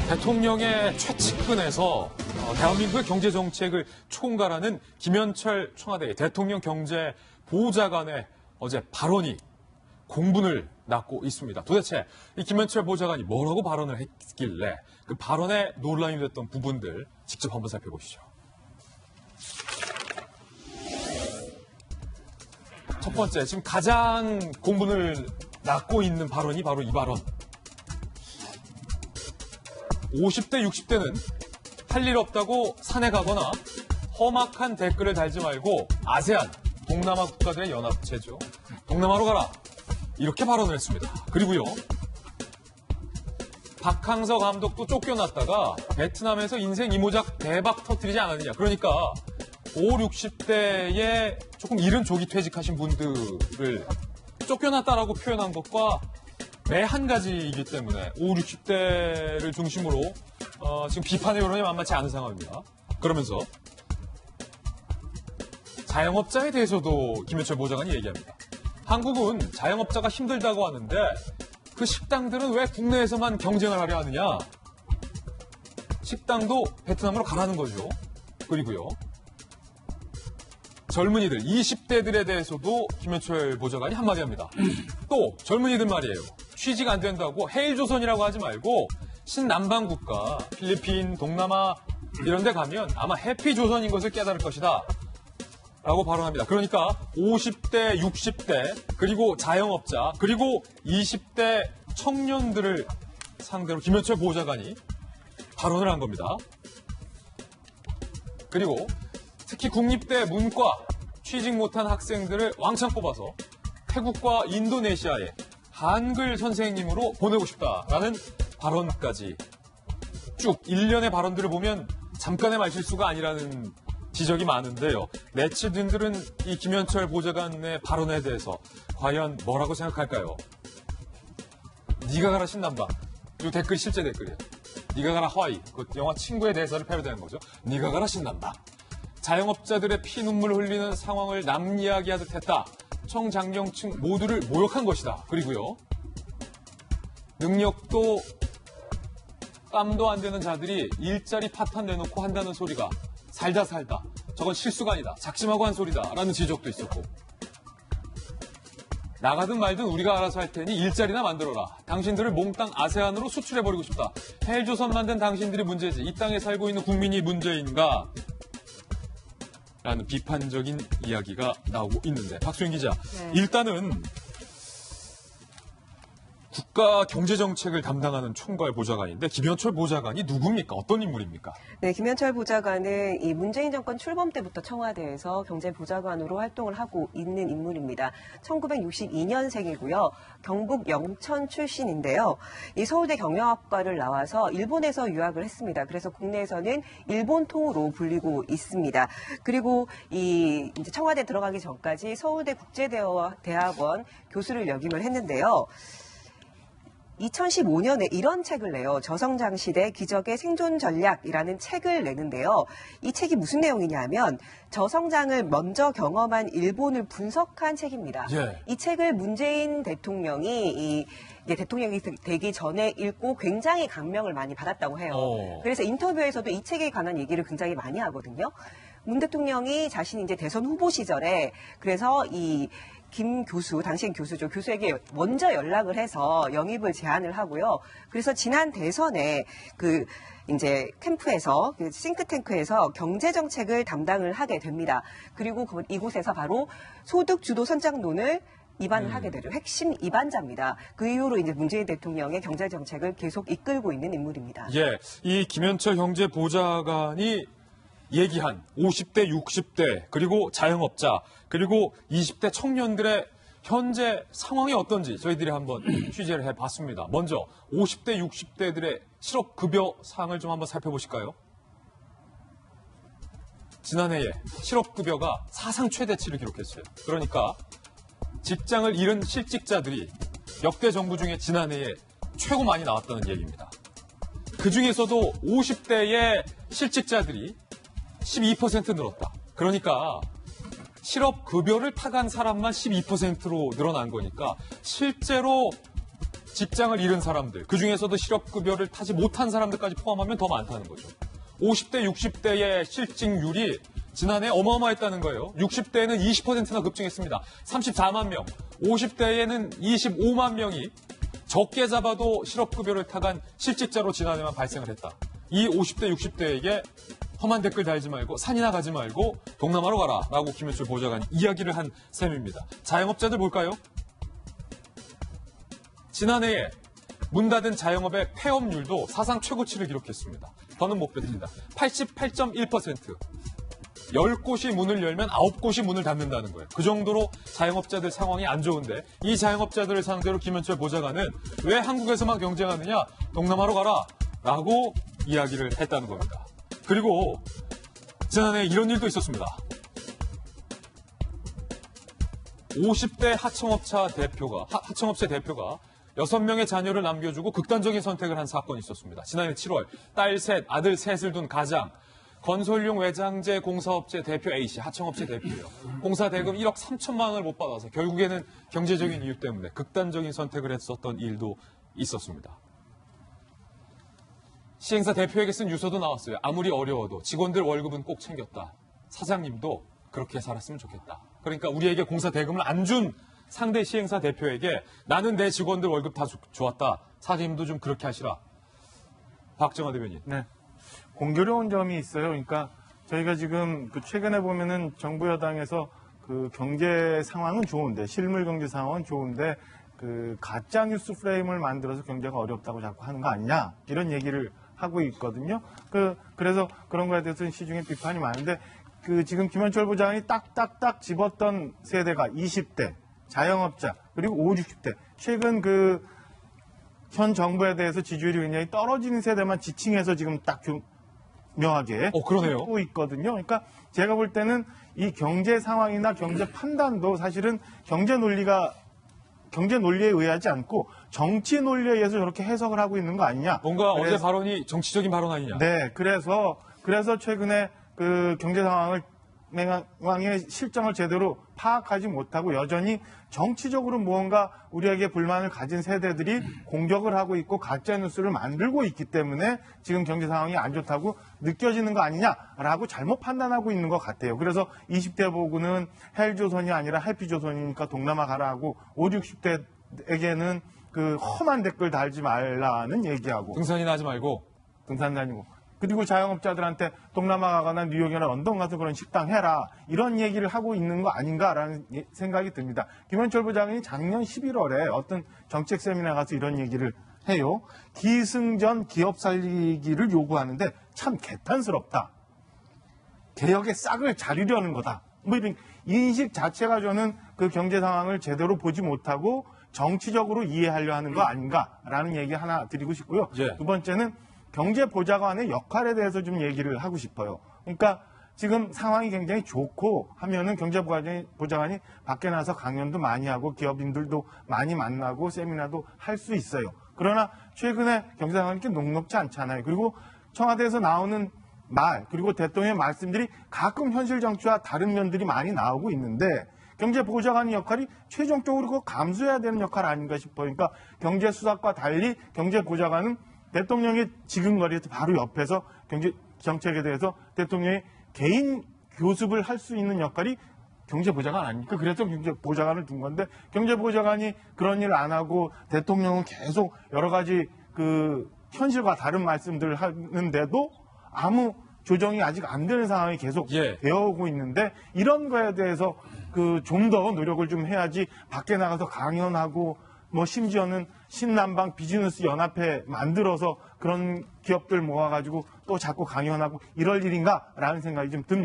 대통령의 최측근에서 대한민국의 경제정책을 총괄하는 김현철 청와대 대통령 경제보좌관의 어제 발언이 공분을 낳고 있습니다. 도대체 이 김현철 보좌관이 뭐라고 발언을 했길래 그 발언에 논란이 됐던 부분들 직접 한번 살펴보시죠. 첫 번째, 지금 가장 공분을 낳고 있는 발언이 바로 이 발언. 50대, 60대는 할 일 없다고 산에 가거나 험악한 댓글을 달지 말고 아세안, 동남아 국가들의 연합체죠. 동남아로 가라. 이렇게 발언을 했습니다. 그리고요. 박항서 감독도 쫓겨났다가 베트남에서 인생 이모작 대박 터뜨리지 않았느냐. 그러니까 5, 60대에 조금 이른 조기 퇴직하신 분들을 쫓겨났다라고 표현한 것과 매 한 가지이기 때문에 5, 60대를 중심으로 지금 비판의 여론이 만만치 않은 상황입니다. 그러면서 자영업자에 대해서도 김현철 보좌관이 얘기합니다. 한국은 자영업자가 힘들다고 하는데 그 식당들은 왜 국내에서만 경쟁을 하려 하느냐. 식당도 베트남으로 가라는 거죠. 그리고요. 젊은이들, 20대들에 대해서도 김현철 보좌관이 한마디 합니다. 또 젊은이들 말이에요. 취직 안 된다고 해일조선이라고 하지 말고 신남방국가, 필리핀, 동남아 이런 데 가면 아마 해피조선인 것을 깨달을 것이다. 라고 발언합니다. 그러니까 50대, 60대, 그리고 자영업자, 그리고 20대 청년들을 상대로 김현철 보좌관이 발언을 한 겁니다. 그리고 특히 국립대 문과 취직 못한 학생들을 왕창 뽑아서 태국과 인도네시아에 한글 선생님으로 보내고 싶다라는 발언까지 쭉 일련의 발언들을 보면 잠깐의 말실수가 아니라는 지적이 많은데요. 네티즌들은 이 김현철 보좌관의 발언에 대해서 과연 뭐라고 생각할까요? 네가 가라 신남방. 이 댓글이 실제 댓글이에요. 네가 가라 하와이. 그 영화 친구의 대사를 패러디한 거죠. 네가 가라 신남방. 자영업자들의 피눈물 흘리는 상황을 남 이야기하듯 했다. 청장령층 모두를 모욕한 것이다. 그리고요. 능력도 땀도 안 되는 자들이 일자리 파탄 내놓고 한다는 소리가 살다. 저건 실수가 아니다. 작심하고 한 소리다. 라는 지적도 있었고. 나가든 말든 우리가 알아서 할 테니 일자리나 만들어라. 당신들을 몽땅 아세안으로 수출해버리고 싶다. 헬조선 만든 당신들이 문제지. 이 땅에 살고 있는 국민이 문제인가? 라는 비판적인 이야기가 나오고 있는데. 박수영 기자, 일단은 국가 경제정책을 담당하는 총괄 보좌관인데 김현철 보좌관이 누굽니까? 어떤 인물입니까? 네, 김현철 보좌관은 이 문재인 정권 출범 때부터 청와대에서 경제보좌관으로 활동을 하고 있는 인물입니다. 1962년생이고요. 경북 영천 출신인데요. 이 서울대 경영학과를 나와서 일본에서 유학을 했습니다. 그래서 국내에서는 일본통으로 불리고 있습니다. 그리고 이 이제 청와대 들어가기 전까지 서울대 국제대학원 교수를 역임을 했는데요. 2015년에 이런 책을 내요. 저성장시대 기적의 생존 전략이라는 책을 내는데요. 이 책이 무슨 내용이냐면 저성장을 먼저 경험한 일본을 분석한 책입니다. 예. 이 책을 문재인 대통령이 대통령이 되기 전에 읽고 굉장히 감명을 많이 받았다고 해요. 그래서 인터뷰에서도 이 책에 관한 얘기를 굉장히 많이 하거든요. 문 대통령이 자신이 이제 대선 후보 시절에 그래서 김 교수, 당시엔 교수죠. 교수에게 먼저 연락을 해서 영입을 제안을 하고요. 그래서 지난 대선에 이제 캠프에서, 싱크탱크에서 경제정책을 담당을 하게 됩니다. 그리고 이곳에서 바로 소득주도 선장론을 입안을 하게 되죠. 핵심 입안자입니다. 그 이후로 이제 문재인 대통령의 경제정책을 계속 이끌고 있는 인물입니다. 예, 이 김현철 경제보좌관이 얘기한 50대, 60대, 그리고 자영업자, 그리고 20대 청년들의 현재 상황이 어떤지 저희들이 한번 취재를 해봤습니다. 먼저 50대, 60대들의 실업급여 상을 좀 한번 살펴보실까요? 지난해에 실업급여가 사상 최대치를 기록했어요. 그러니까 직장을 잃은 실직자들이 역대 정부 중에 지난해에 최고 많이 나왔다는 얘기입니다. 그중에서도 50대의 실직자들이 12% 늘었다. 그러니까 실업급여를 타간 사람만 12%로 늘어난 거니까 실제로 직장을 잃은 사람들, 그중에서도 실업급여를 타지 못한 사람들까지 포함하면 더 많다는 거죠. 50대, 60대의 실직률이 지난해 어마어마했다는 거예요. 60대에는 20%나 급증했습니다. 34만 명, 50대에는 25만 명이 적게 잡아도 실업급여를 타간 실직자로 지난해만 발생을 했다. 이 50대, 60대에게 험한 댓글 달지 말고 산이나 가지 말고 동남아로 가라 라고 김현철 보좌관이 이야기를 한 셈입니다. 자영업자들 볼까요? 지난해에 문 닫은 자영업의 폐업률도 사상 최고치를 기록했습니다. 더는 못 뱉습니다. 88.1%. 10곳이 문을 열면 9곳이 문을 닫는다는 거예요. 그 정도로 자영업자들 상황이 안 좋은데 이 자영업자들을 상대로 김현철 보좌관은 왜 한국에서만 경쟁하느냐? 동남아로 가라 라고 이야기를 했다는 겁니다. 그리고 지난해 이런 일도 있었습니다. 50대 하청업체 대표가 6명의 자녀를 남겨주고 극단적인 선택을 한 사건이 있었습니다. 지난해 7월 딸 셋, 아들 셋을 둔 가장 건설용 외장재 공사업체 대표 A씨, 하청업체 대표예요. 공사 대금 1억 3천만 원을 못 받아서 결국에는 경제적인 이유 때문에 극단적인 선택을 했었던 일도 있었습니다. 시행사 대표에게 쓴 유서도 나왔어요. 아무리 어려워도 직원들 월급은 꼭 챙겼다. 사장님도 그렇게 살았으면 좋겠다. 그러니까 우리에게 공사 대금을 안 준 상대 시행사 대표에게 나는 내 직원들 월급 다 좋았다. 사장님도 좀 그렇게 하시라. 박정화 대변인. 네. 공교로운 점이 있어요. 그러니까 저희가 지금 최근에 보면은 정부 여당에서 그 경제 상황은 좋은데 실물 경제 상황은 좋은데 그 가짜 뉴스 프레임을 만들어서 경제가 어렵다고 자꾸 하는 거 아니냐 이런 얘기를 하고 있거든요. 그래서 그런 거에 대해서는 시중에 비판이 많은데 지금 김현철 부장이 딱딱딱 집었던 세대가 20대 자영업자 그리고 50, 60대 최근 현 정부에 대해서 지지율이 굉장히 떨어지는 세대만 지칭해서 지금 딱 묘하게 그러네요. 하고 있거든요. 그러니까 제가 볼 때는 이 경제 상황이나 경제 판단도 사실은 경제 논리에 의하지 않고 정치 논리에 의해서 저렇게 해석을 하고 있는 거 아니냐. 뭔가 어제 발언이 정치적인 발언 아니냐. 네, 그래서 최근에 경제 상황의 실정을 제대로 파악하지 못하고 여전히 정치적으로 무언가 우리에게 불만을 가진 세대들이 공격을 하고 있고 가짜 뉴스를 만들고 있기 때문에 지금 경제 상황이 안 좋다고 느껴지는 거 아니냐라고 잘못 판단하고 있는 것 같아요. 그래서 20대 보고는 헬조선이 아니라 해피조선이니까 동남아 가라고 50, 60대에게는 험한 댓글 달지 말라는 얘기하고 등산이나 하지 말고 등산 다니고 그리고 자영업자들한테 동남아 가거나 뉴욕이나 런던 가서 그런 식당 해라 이런 얘기를 하고 있는 거 아닌가라는 생각이 듭니다. 김현철 부장이 작년 11월에 어떤 정책 세미나 가서 이런 얘기를 해요. 기승전 기업 살리기를 요구하는데 참 개탄스럽다. 개혁의 싹을 자르려는 거다. 뭐 이런 인식 자체가 저는 경제 상황을 제대로 보지 못하고 정치적으로 이해하려 하는 거 아닌가라는 얘기 하나 드리고 싶고요. 예. 두 번째는 경제보좌관의 역할에 대해서 좀 얘기를 하고 싶어요. 그러니까 지금 상황이 굉장히 좋고 하면은 경제보좌관이 밖에 나서 강연도 많이 하고 기업인들도 많이 만나고 세미나도 할 수 있어요. 그러나 최근에 경제 상황이 이렇게 녹록지 않잖아요. 그리고 청와대에서 나오는 말 그리고 대통령의 말씀들이 가끔 현실 정치와 다른 면들이 많이 나오고 있는데 경제보좌관의 역할이 최종적으로 그거 감수해야 되는 역할 아닌가 싶어요. 그러니까 경제수석과 달리 경제보좌관은 대통령의 지근거리에서 바로 옆에서 경제 정책에 대해서 대통령의 개인 교습을 할 수 있는 역할이 경제보좌관 아닙니까? 그래서 경제보좌관을 둔 건데 경제보좌관이 그런 일을 안 하고 대통령은 계속 여러 가지 현실과 다른 말씀들을 하는데도 아무 조정이 아직 안 되는 상황이 계속 되어오고 있는데 이런 거에 대해서 좀 더 노력을 좀 해야지 밖에 나가서 강연하고 뭐 심지어는 신남방 비즈니스 연합회 만들어서 그런 기업들 모아가지고 또 자꾸 강연하고 이럴 일인가라는 생각이 좀 듭니다.